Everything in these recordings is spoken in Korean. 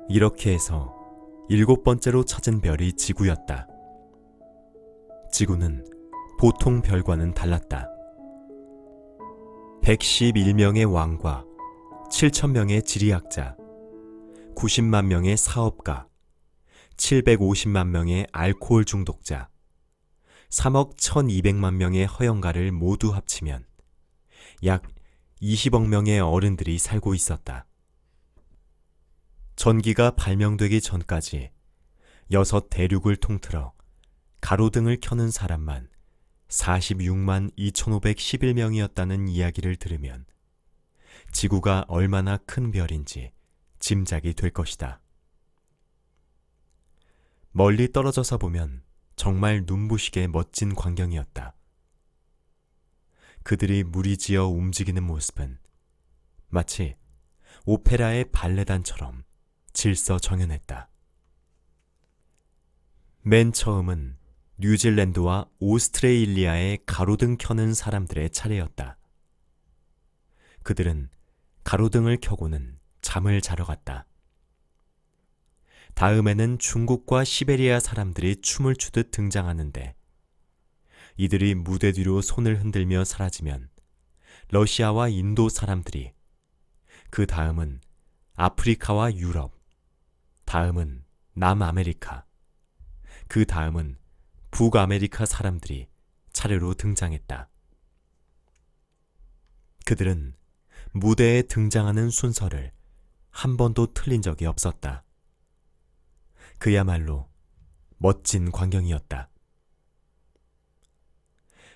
이렇게 해서 7번째로 찾은 별이 지구였다. 지구는 보통 별과는 달랐다. 111명의 왕과 7,000명의 지리학자, 90만 명의 사업가, 750만 명의 알코올 중독자, 3억 1,200만 명의 허영가를 모두 합치면 약 20억 명의 어른들이 살고 있었다. 전기가 발명되기 전까지 6 대륙을 통틀어 가로등을 켜는 사람만 46만 2,511명이었다는 이야기를 들으면 지구가 얼마나 큰 별인지 짐작이 될 것이다. 멀리 떨어져서 보면 정말 눈부시게 멋진 광경이었다. 그들이 무리지어 움직이는 모습은 마치 오페라의 발레단처럼 질서정연했다. 맨 처음은 뉴질랜드와 오스트레일리아의 가로등 켜는 사람들의 차례였다. 그들은 가로등을 켜고는 잠을 자러 갔다. 다음에는 중국과 시베리아 사람들이 춤을 추듯 등장하는데 이들이 무대 뒤로 손을 흔들며 사라지면 러시아와 인도 사람들이, 그 다음은 아프리카와 유럽, 다음은 남아메리카, 그 다음은 북아메리카 사람들이 차례로 등장했다. 그들은 무대에 등장하는 순서를 한 번도 틀린 적이 없었다. 그야말로 멋진 광경이었다.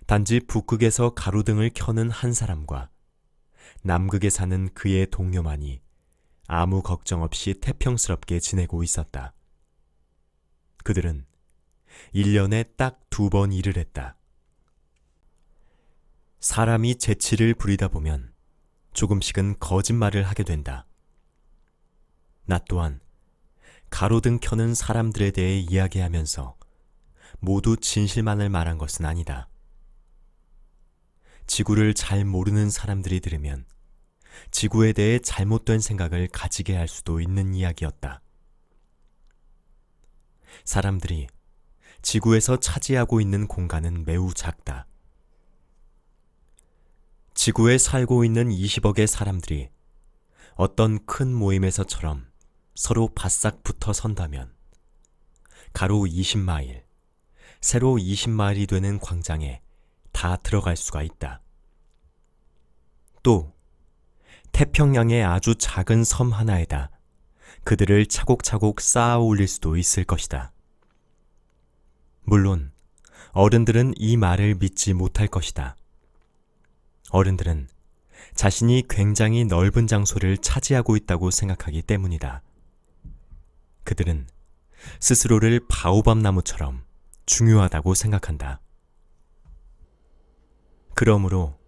단지 북극에서 가로등을 켜는 한 사람과 남극에 사는 그의 동료만이 아무 걱정 없이 태평스럽게 지내고 있었다. 그들은 1년에 딱 2번 일을 했다. 사람이 재치를 부리다 보면 조금씩은 거짓말을 하게 된다. 나 또한 가로등 켜는 사람들에 대해 이야기하면서 모두 진실만을 말한 것은 아니다. 지구를 잘 모르는 사람들이 들으면 지구에 대해 잘못된 생각을 가지게 할 수도 있는 이야기였다. 사람들이 지구에서 차지하고 있는 공간은 매우 작다. 지구에 살고 있는 20억의 사람들이 어떤 큰 모임에서처럼 서로 바싹 붙어 선다면 가로 20마일, 세로 20마일이 되는 광장에 다 들어갈 수가 있다. 또 태평양의 아주 작은 섬 하나에다 그들을 차곡차곡 쌓아 올릴 수도 있을 것이다. 물론 어른들은 이 말을 믿지 못할 것이다. 어른들은 자신이 굉장히 넓은 장소를 차지하고 있다고 생각하기 때문이다. 그들은 스스로를 바오밥 나무처럼 중요하다고 생각한다. 그러므로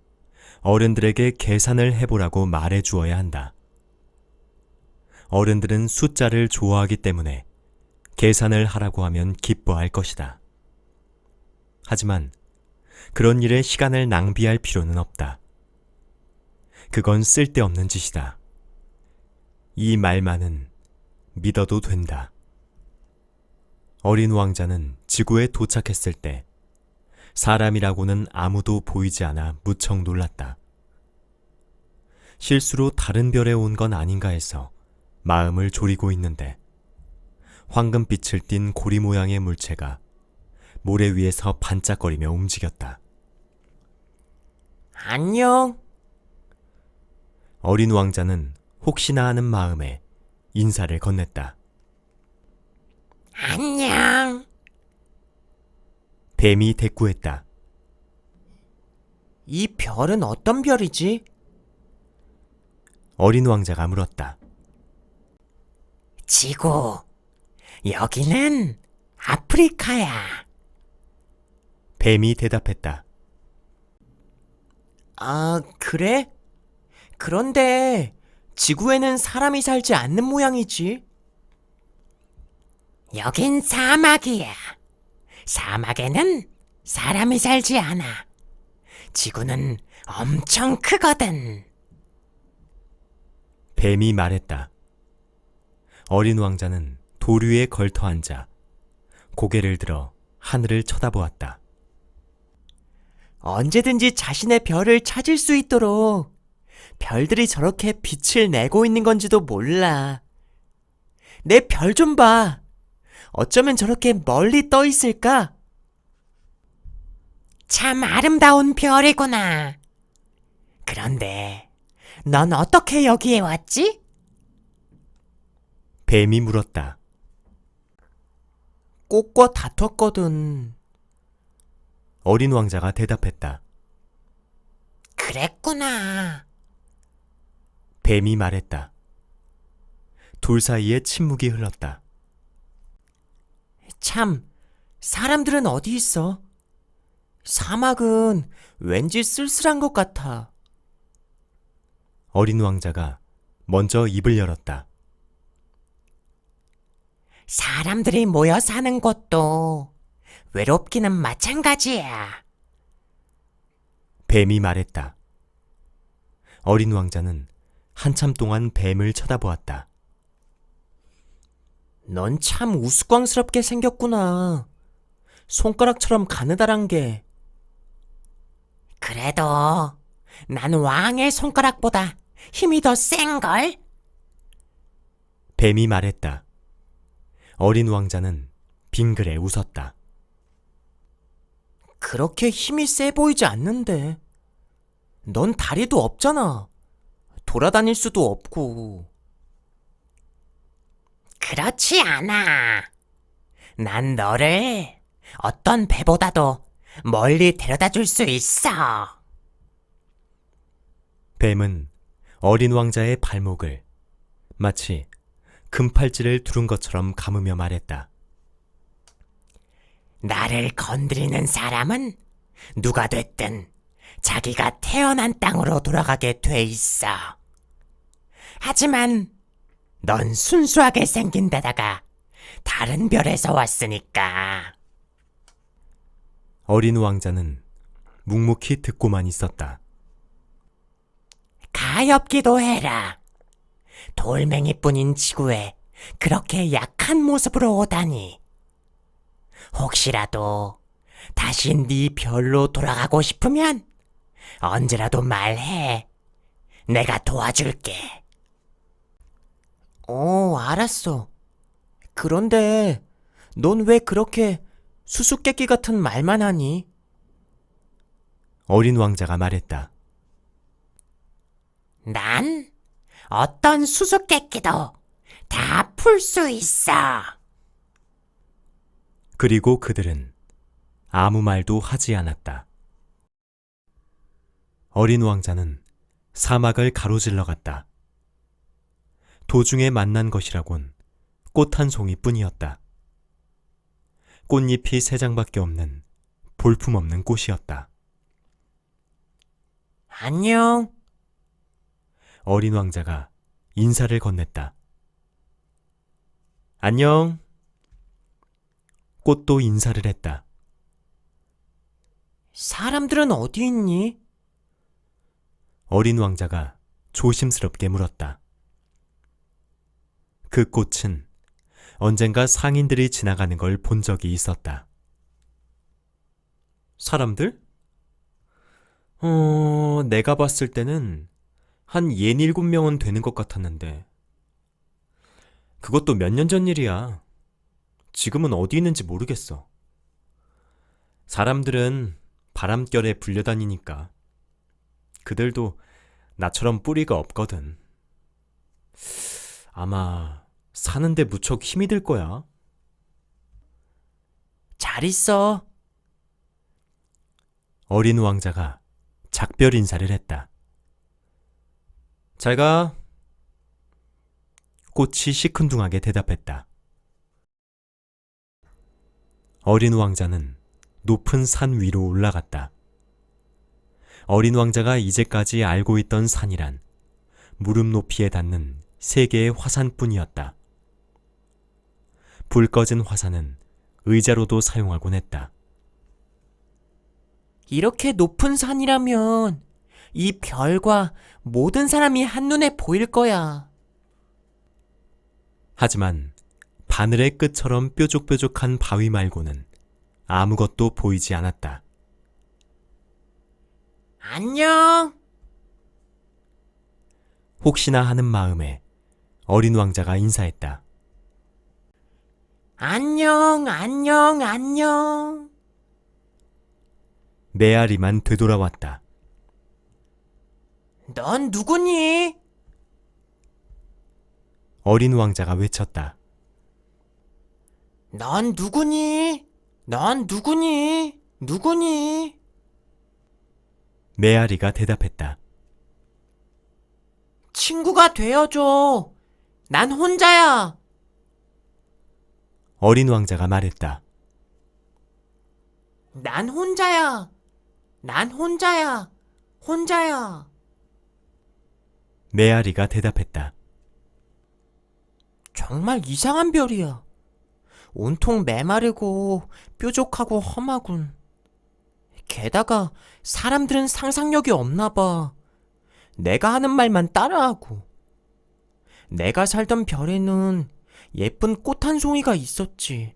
어른들에게 계산을 해보라고 말해 주어야 한다. 어른들은 숫자를 좋아하기 때문에 계산을 하라고 하면 기뻐할 것이다. 하지만 그런 일에 시간을 낭비할 필요는 없다. 그건 쓸데없는 짓이다. 이 말만은 믿어도 된다. 어린 왕자는 지구에 도착했을 때 사람이라고는 아무도 보이지 않아 무척 놀랐다. 실수로 다른 별에 온 건 아닌가 해서 마음을 졸이고 있는데 황금빛을 띤 고리 모양의 물체가 모래 위에서 반짝거리며 움직였다. 안녕. 어린 왕자는 혹시나 하는 마음에 인사를 건넸다. 안녕. 뱀이 대꾸했다. 이 별은 어떤 별이지? 어린 왕자가 물었다. 지구. 여기는 아프리카야. 뱀이 대답했다. 아, 그래? 그런데 지구에는 사람이 살지 않는 모양이지. 여긴 사막이야. 사막에는 사람이 살지 않아. 지구는 엄청 크거든. 뱀이 말했다. 어린 왕자는 도류에 걸터 앉아 고개를 들어 하늘을 쳐다보았다. 언제든지 자신의 별을 찾을 수 있도록 별들이 저렇게 빛을 내고 있는 건지도 몰라. 내 별 좀 봐. 어쩌면 저렇게 멀리 떠 있을까? 참 아름다운 별이구나. 그런데 넌 어떻게 여기에 왔지? 뱀이 물었다. 꽃과 다퉜거든. 어린 왕자가 대답했다. 그랬구나. 뱀이 말했다. 둘 사이에 침묵이 흘렀다. 참, 사람들은 어디 있어? 사막은 왠지 쓸쓸한 것 같아. 어린 왕자가 먼저 입을 열었다. 사람들이 모여 사는 곳도 외롭기는 마찬가지야. 뱀이 말했다. 어린 왕자는 한참 동안 뱀을 쳐다보았다. 넌 참 우스꽝스럽게 생겼구나. 손가락처럼 가느다란 게. 그래도 난 왕의 손가락보다 힘이 더 센걸? 뱀이 말했다. 어린 왕자는 빙그레 웃었다. 그렇게 힘이 세 보이지 않는데. 넌 다리도 없잖아. 돌아다닐 수도 없고. 그렇지 않아. 난 너를 어떤 배보다도 멀리 데려다 줄 수 있어. 뱀은 어린 왕자의 발목을 마치 금팔찌를 두른 것처럼 감으며 말했다. 나를 건드리는 사람은 누가 됐든 자기가 태어난 땅으로 돌아가게 돼 있어. 하지만 넌 순수하게 생긴 데다가 다른 별에서 왔으니까. 어린 왕자는 묵묵히 듣고만 있었다. 가엾기도 해라. 돌멩이뿐인 지구에 그렇게 약한 모습으로 오다니. 혹시라도 다시 네 별로 돌아가고 싶으면 언제라도 말해. 내가 도와줄게. 알았어. 그런데 넌 왜 그렇게 수수께끼 같은 말만 하니? 어린 왕자가 말했다. 난 어떤 수수께끼도 다 풀 수 있어. 그리고 그들은 아무 말도 하지 않았다. 어린 왕자는 사막을 가로질러 갔다. 도중에 만난 것이라곤 꽃 한 송이 뿐이었다. 꽃잎이 세 장밖에 없는 볼품없는 꽃이었다. 안녕. 어린 왕자가 인사를 건넸다. 안녕. 꽃도 인사를 했다. 사람들은 어디 있니? 어린 왕자가 조심스럽게 물었다. 그 꽃은 언젠가 상인들이 지나가는 걸 본 적이 있었다. 사람들? 내가 봤을 때는 한 67명은 되는 것 같았는데. 그것도 몇 년 전 일이야. 지금은 어디 있는지 모르겠어. 사람들은 바람결에 불려다니니까. 그들도 나처럼 뿌리가 없거든. 아마 사는데 무척 힘이 들 거야. 잘 있어. 어린 왕자가 작별 인사를 했다. 잘 가. 꽃이 시큰둥하게 대답했다. 어린 왕자는 높은 산 위로 올라갔다. 어린 왕자가 이제까지 알고 있던 산이란 무릎 높이에 닿는 세 개의 화산뿐이었다. 불 꺼진 화산은 의자로도 사용하곤 했다. 이렇게 높은 산이라면 이 별과 모든 사람이 한눈에 보일 거야. 하지만 바늘의 끝처럼 뾰족뾰족한 바위 말고는 아무것도 보이지 않았다. 안녕. 혹시나 하는 마음에 어린 왕자가 인사했다. 안녕, 안녕, 안녕. 메아리만 되돌아왔다. 넌 누구니? 어린 왕자가 외쳤다. 넌 누구니? 넌 누구니? 누구니? 메아리가 대답했다. 친구가 되어줘. 난 혼자야. 어린 왕자가 말했다. 난 혼자야. 난 혼자야. 혼자야. 메아리가 대답했다. 정말 이상한 별이야. 온통 메마르고 뾰족하고 험하군. 게다가 사람들은 상상력이 없나 봐. 내가 하는 말만 따라하고. 내가 살던 별에는 예쁜 꽃 한 송이가 있었지.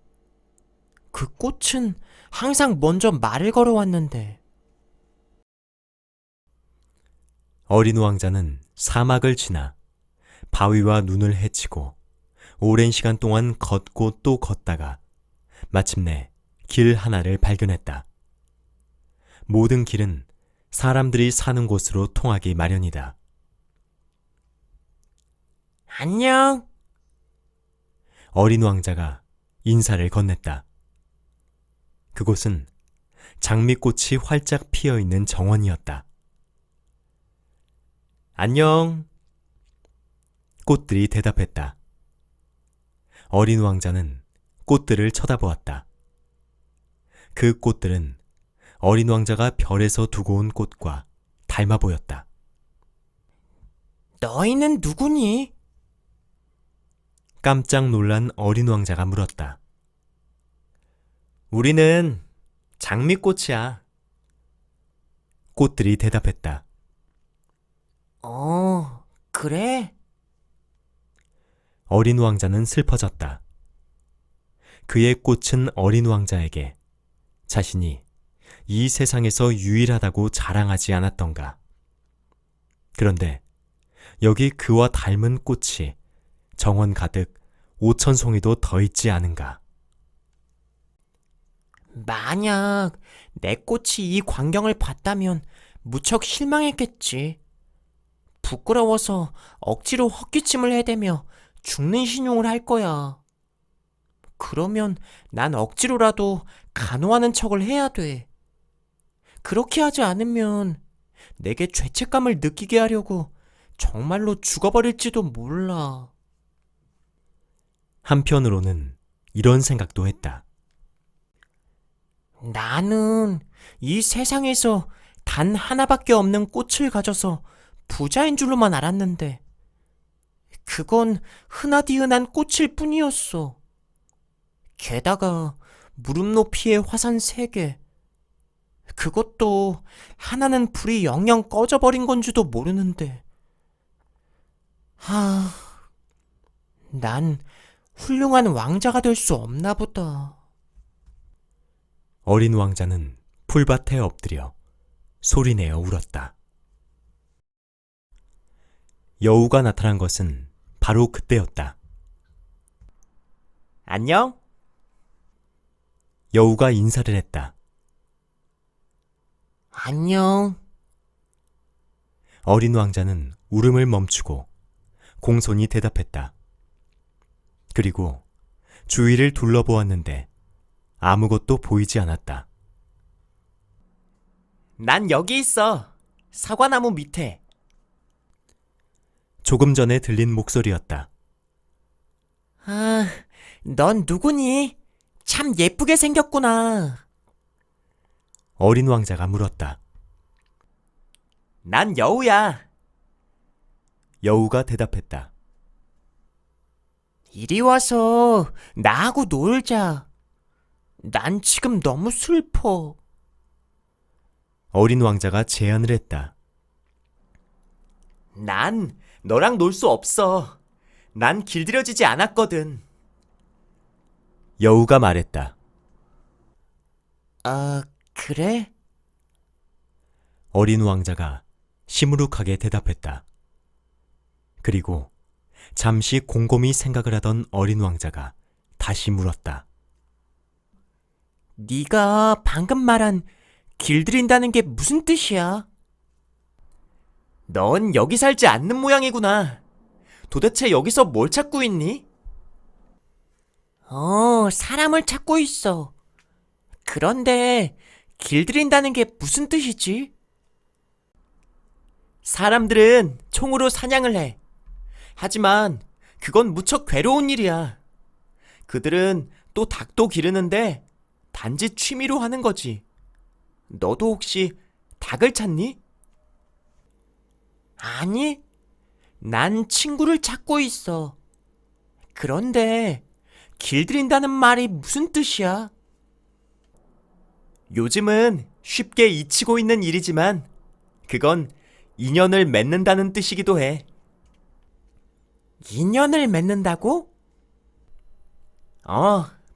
그 꽃은 항상 먼저 말을 걸어왔는데. 어린 왕자는 사막을 지나 바위와 눈을 헤치고 오랜 시간 동안 걷고 또 걷다가 마침내 길 하나를 발견했다. 모든 길은 사람들이 사는 곳으로 통하기 마련이다. 안녕. 어린 왕자가 인사를 건넸다. 그곳은 장미꽃이 활짝 피어 있는 정원이었다. 안녕. 꽃들이 대답했다. 어린 왕자는 꽃들을 쳐다보았다. 그 꽃들은 어린 왕자가 별에서 두고 온 꽃과 닮아 보였다. 너희는 누구니? 깜짝 놀란 어린 왕자가 물었다. 우리는 장미꽃이야. 꽃들이 대답했다. 그래? 어린 왕자는 슬퍼졌다. 그의 꽃은 어린 왕자에게 자신이 이 세상에서 유일하다고 자랑하지 않았던가. 그런데 여기 그와 닮은 꽃이 정원 가득 5,000송이도 더 있지 않은가. 만약 내 꽃이 이 광경을 봤다면 무척 실망했겠지. 부끄러워서 억지로 헛기침을 해대며 죽는 신용을 할 거야. 그러면 난 억지로라도 간호하는 척을 해야 돼. 그렇게 하지 않으면 내게 죄책감을 느끼게 하려고 정말로 죽어버릴지도 몰라. 한편으로는 이런 생각도 했다. 나는 이 세상에서 단 하나밖에 없는 꽃을 가져서 부자인 줄로만 알았는데 그건 흔하디흔한 꽃일 뿐이었어. 게다가 무릎 높이의 화산 3개. 그것도 하나는 불이 영영 꺼져버린 건지도 모르는데. 난 훌륭한 왕자가 될 수 없나 보다. 어린 왕자는 풀밭에 엎드려 소리내어 울었다. 여우가 나타난 것은 바로 그때였다. 안녕? 여우가 인사를 했다. 안녕. 어린 왕자는 울음을 멈추고 공손히 대답했다. 그리고 주위를 둘러보았는데 아무것도 보이지 않았다. 난 여기 있어. 사과나무 밑에. 조금 전에 들린 목소리였다. 넌 누구니? 참 예쁘게 생겼구나. 어린 왕자가 물었다. 난 여우야. 여우가 대답했다. 이리 와서 나하고 놀자. 난 지금 너무 슬퍼. 어린 왕자가 제안을 했다. 난 너랑 놀 수 없어. 난 길들여지지 않았거든. 여우가 말했다. 그래? 어린 왕자가 시무룩하게 대답했다. 그리고 잠시 곰곰이 생각을 하던 어린 왕자가 다시 물었다. 네가 방금 말한 길들인다는 게 무슨 뜻이야? 넌 여기 살지 않는 모양이구나. 도대체 여기서 뭘 찾고 있니? 사람을 찾고 있어. 그런데 길들인다는 게 무슨 뜻이지? 사람들은 총으로 사냥을 해. 하지만 그건 무척 괴로운 일이야. 그들은 또 닭도 기르는데 단지 취미로 하는 거지. 너도 혹시 닭을 찾니? 아니, 난 친구를 찾고 있어. 그런데 길들인다는 말이 무슨 뜻이야? 요즘은 쉽게 잊히고 있는 일이지만 그건 인연을 맺는다는 뜻이기도 해. 인연을 맺는다고?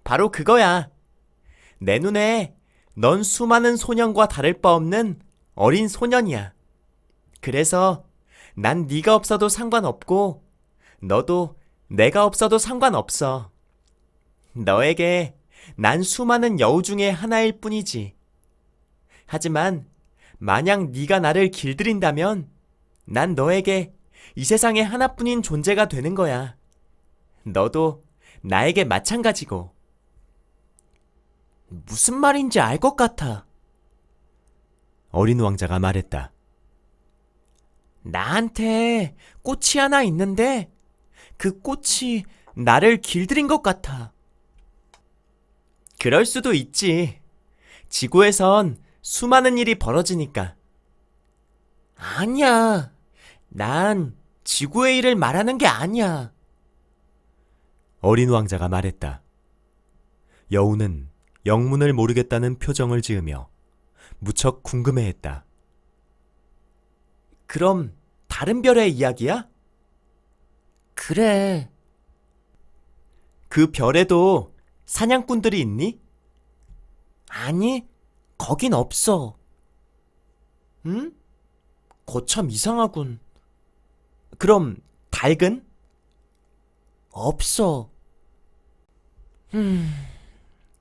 바로 그거야. 내 눈에 넌 수많은 소년과 다를 바 없는 어린 소년이야. 그래서 난 네가 없어도 상관없고 너도 내가 없어도 상관없어. 너에게 난 수많은 여우 중에 하나일 뿐이지. 하지만 만약 네가 나를 길들인다면 난 너에게 이 세상에 하나뿐인 존재가 되는 거야. 너도 나에게 마찬가지고. 무슨 말인지 알 것 같아. 어린 왕자가 말했다. 나한테 꽃이 하나 있는데 그 꽃이 나를 길들인 것 같아. 그럴 수도 있지. 지구에선 수많은 일이 벌어지니까. 아니야. 난 지구의 일을 말하는 게 아니야. 어린 왕자가 말했다. 여우는 영문을 모르겠다는 표정을 지으며 무척 궁금해했다. 그럼 다른 별의 이야기야? 그래. 그 별에도 사냥꾼들이 있니? 아니, 거긴 없어. 응? 거참 이상하군. 그럼 닭은? 없어.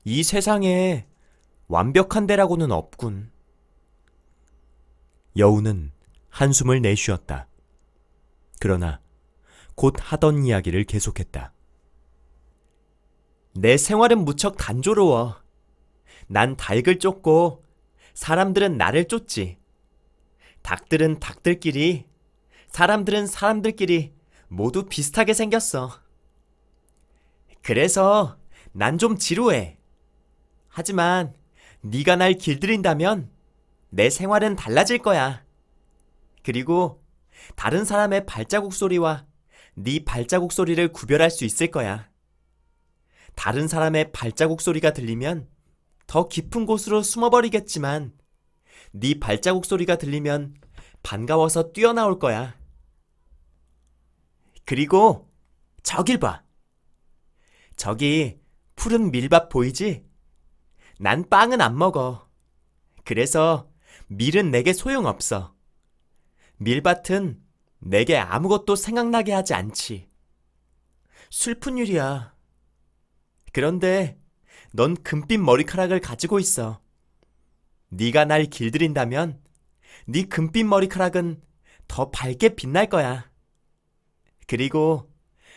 이 세상에 완벽한 데라고는 없군. 여우는 한숨을 내쉬었다. 그러나 곧 하던 이야기를 계속했다. 내 생활은 무척 단조로워. 난 닭을 쫓고 사람들은 나를 쫓지. 닭들은 닭들끼리, 사람들은 사람들끼리 모두 비슷하게 생겼어. 그래서 난 좀 지루해. 하지만 네가 날 길들인다면 내 생활은 달라질 거야. 그리고 다른 사람의 발자국 소리와 네 발자국 소리를 구별할 수 있을 거야. 다른 사람의 발자국 소리가 들리면 더 깊은 곳으로 숨어버리겠지만 네 발자국 소리가 들리면 반가워서 뛰어나올 거야. 그리고 저길 봐. 저기 푸른 밀밭 보이지? 난 빵은 안 먹어. 그래서 밀은 내게 소용없어. 밀밭은 내게 아무것도 생각나게 하지 않지. 슬픈 일이야. 그런데 넌 금빛 머리카락을 가지고 있어. 네가 날 길들인다면 네 금빛 머리카락은 더 밝게 빛날 거야. 그리고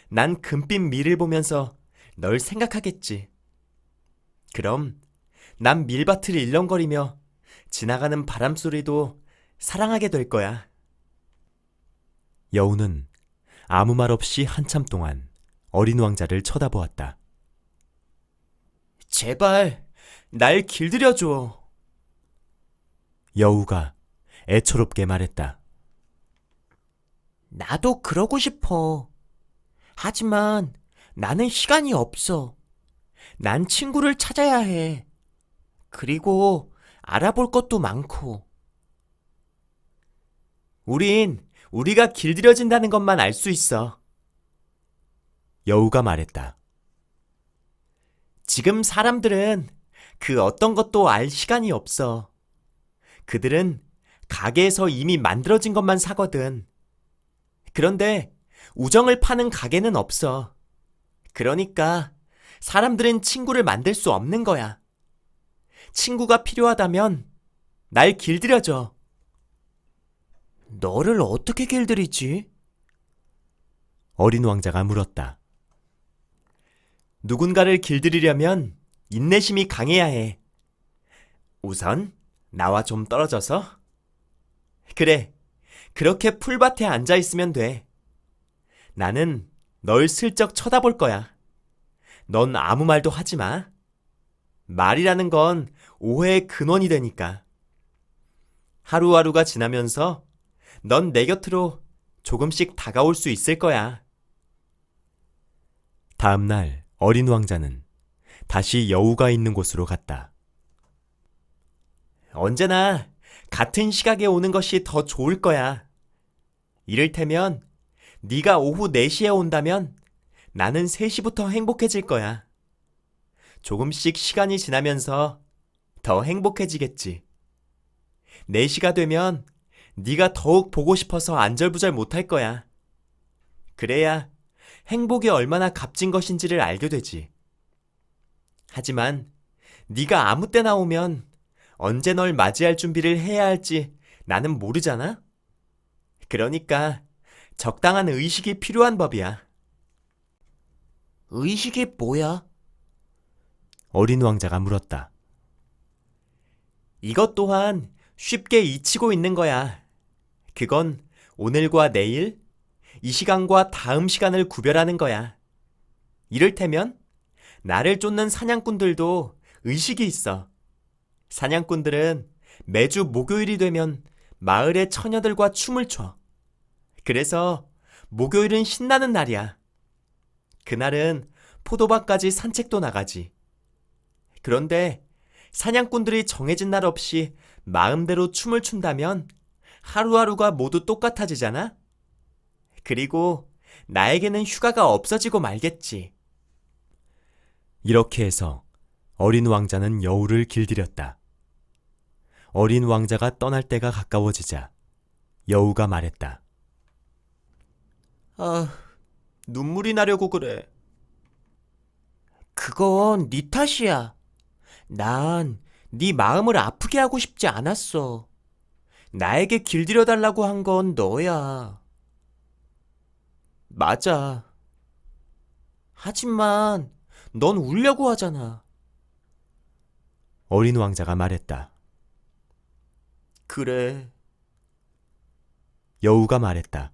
난 금빛 밀을 보면서 널 생각하겠지. 그럼 난 밀밭을 일렁거리며 지나가는 바람 소리도 사랑하게 될 거야. 여우는 아무 말 없이 한참 동안 어린 왕자를 쳐다보았다. 제발 날 길들여줘. 여우가 애처롭게 말했다. 나도 그러고 싶어. 하지만 나는 시간이 없어. 난 친구를 찾아야 해. 그리고 알아볼 것도 많고. 우린 우리가 길들여진다는 것만 알 수 있어. 여우가 말했다. 지금 사람들은 그 어떤 것도 알 시간이 없어. 그들은 가게에서 이미 만들어진 것만 사거든. 그런데 우정을 파는 가게는 없어. 그러니까 사람들은 친구를 만들 수 없는 거야. 친구가 필요하다면 날 길들여줘. 너를 어떻게 길들이지? 어린 왕자가 물었다. 누군가를 길들이려면 인내심이 강해야 해. 우선 나와 좀 떨어져서. 그래, 그렇게 풀밭에 앉아 있으면 돼. 나는 널 슬쩍 쳐다볼 거야. 넌 아무 말도 하지 마. 말이라는 건 오해의 근원이 되니까. 하루하루가 지나면서 넌 내 곁으로 조금씩 다가올 수 있을 거야. 다음 날 어린 왕자는 다시 여우가 있는 곳으로 갔다. 언제나 같은 시각에 오는 것이 더 좋을 거야. 이를테면 네가 오후 4시에 온다면 나는 3시부터 행복해질 거야. 조금씩 시간이 지나면서 더 행복해지겠지. 4시가 되면 네가 더욱 보고 싶어서 안절부절 못할 거야. 그래야 행복이 얼마나 값진 것인지를 알게 되지. 하지만 네가 아무 때나 오면 언제 널 맞이할 준비를 해야 할지 나는 모르잖아? 그러니까 적당한 의식이 필요한 법이야. 의식이 뭐야? 어린 왕자가 물었다. 이것 또한 쉽게 잊히고 있는 거야. 그건 오늘과 내일, 이 시간과 다음 시간을 구별하는 거야. 이를테면 나를 쫓는 사냥꾼들도 의식이 있어. 사냥꾼들은 매주 목요일이 되면 마을의 처녀들과 춤을 춰. 그래서 목요일은 신나는 날이야. 그날은 포도밭까지 산책도 나가지. 그런데 사냥꾼들이 정해진 날 없이 마음대로 춤을 춘다면 하루하루가 모두 똑같아지잖아? 그리고 나에게는 휴가가 없어지고 말겠지. 이렇게 해서 어린 왕자는 여우를 길들였다. 어린 왕자가 떠날 때가 가까워지자 여우가 말했다. 눈물이 나려고 그래. 그건 네 탓이야. 난 네 마음을 아프게 하고 싶지 않았어. 나에게 길들여 달라고 한 건 너야. 맞아. 하지만 넌 울려고 하잖아. 어린 왕자가 말했다. 그래. 여우가 말했다.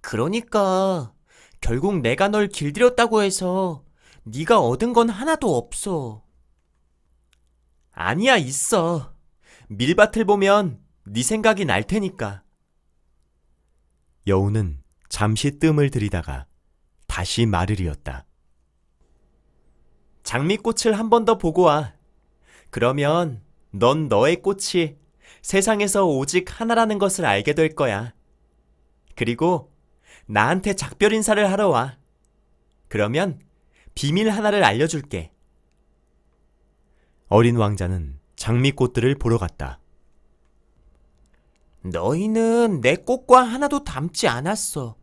그러니까 결국 내가 널 길들였다고 해서 네가 얻은 건 하나도 없어. 아니야, 있어. 밀밭을 보면 네 생각이 날 테니까. 여우는 잠시 뜸을 들이다가 다시 말을 이었다. 장미꽃을 한 번 더 보고 와. 그러면 넌 너의 꽃이 세상에서 오직 하나라는 것을 알게 될 거야. 그리고 나한테 작별 인사를 하러 와. 그러면 비밀 하나를 알려줄게. 어린 왕자는 장미꽃들을 보러 갔다. 너희는 내 꽃과 하나도 닮지 않았어.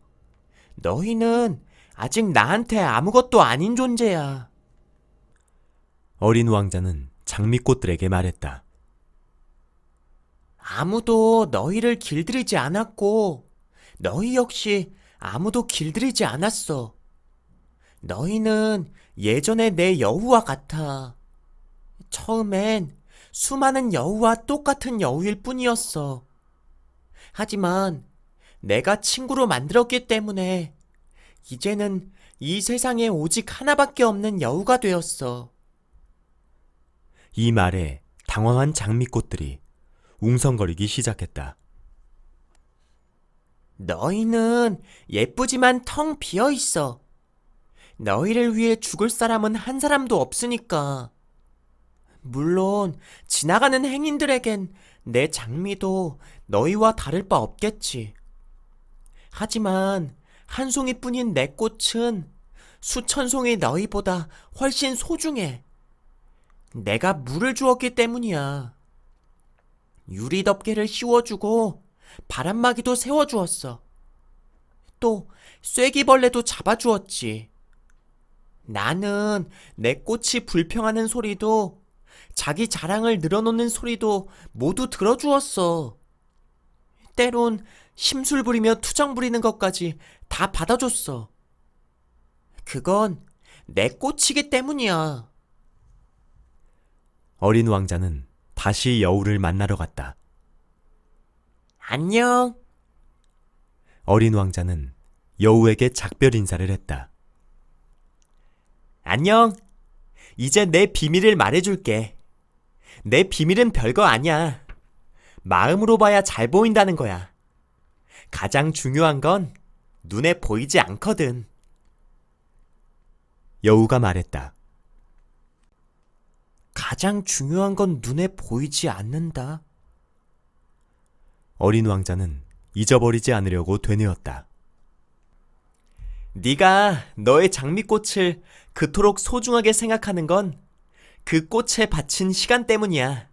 너희는 아직 나한테 아무것도 아닌 존재야. 어린 왕자는 장미꽃들에게 말했다. 아무도 너희를 길들이지 않았고, 너희 역시 아무도 길들이지 않았어. 너희는 예전의 내 여우와 같아. 처음엔 수많은 여우와 똑같은 여우일 뿐이었어. 하지만 내가 친구로 만들었기 때문에 이제는 이 세상에 오직 하나밖에 없는 여우가 되었어. 이 말에 당황한 장미꽃들이 웅성거리기 시작했다. 너희는 예쁘지만 텅 비어 있어. 너희를 위해 죽을 사람은 한 사람도 없으니까. 물론 지나가는 행인들에겐 내 장미도 너희와 다를 바 없겠지. 하지만 한 송이뿐인 내 꽃은 수천 송이 너희보다 훨씬 소중해. 내가 물을 주었기 때문이야. 유리 덮개를 씌워주고 바람막이도 세워주었어. 또 쐐기벌레도 잡아주었지. 나는 내 꽃이 불평하는 소리도 자기 자랑을 늘어놓는 소리도 모두 들어주었어. 때론 심술 부리며 투정 부리는 것까지 다 받아줬어. 그건 내 꽃이기 때문이야. 어린 왕자는 다시 여우를 만나러 갔다. 안녕. 어린 왕자는 여우에게 작별 인사를 했다. 안녕. 이제 내 비밀을 말해줄게. 내 비밀은 별거 아니야. 마음으로 봐야 잘 보인다는 거야. 가장 중요한 건 눈에 보이지 않거든. 여우가 말했다. 가장 중요한 건 눈에 보이지 않는다. 어린 왕자는 잊어버리지 않으려고 되뇌었다. 네가 너의 장미꽃을 그토록 소중하게 생각하는 건 그 꽃에 바친 시간 때문이야.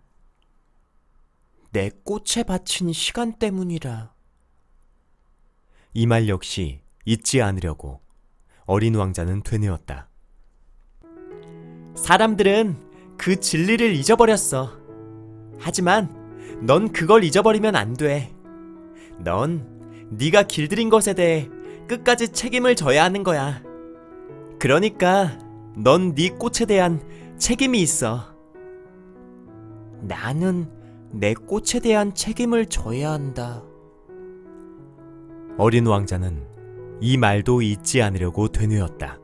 내 꽃에 바친 시간 때문이라. 이 말 역시 잊지 않으려고 어린 왕자는 되뇌었다. 사람들은 그 진리를 잊어버렸어. 하지만 넌 그걸 잊어버리면 안 돼. 넌 네가 길들인 것에 대해 끝까지 책임을 져야 하는 거야. 그러니까 넌 네 꽃에 대한 책임이 있어. 나는 내 꽃에 대한 책임을 져야 한다. 어린 왕자는 이 말도 잊지 않으려고 되뇌었다.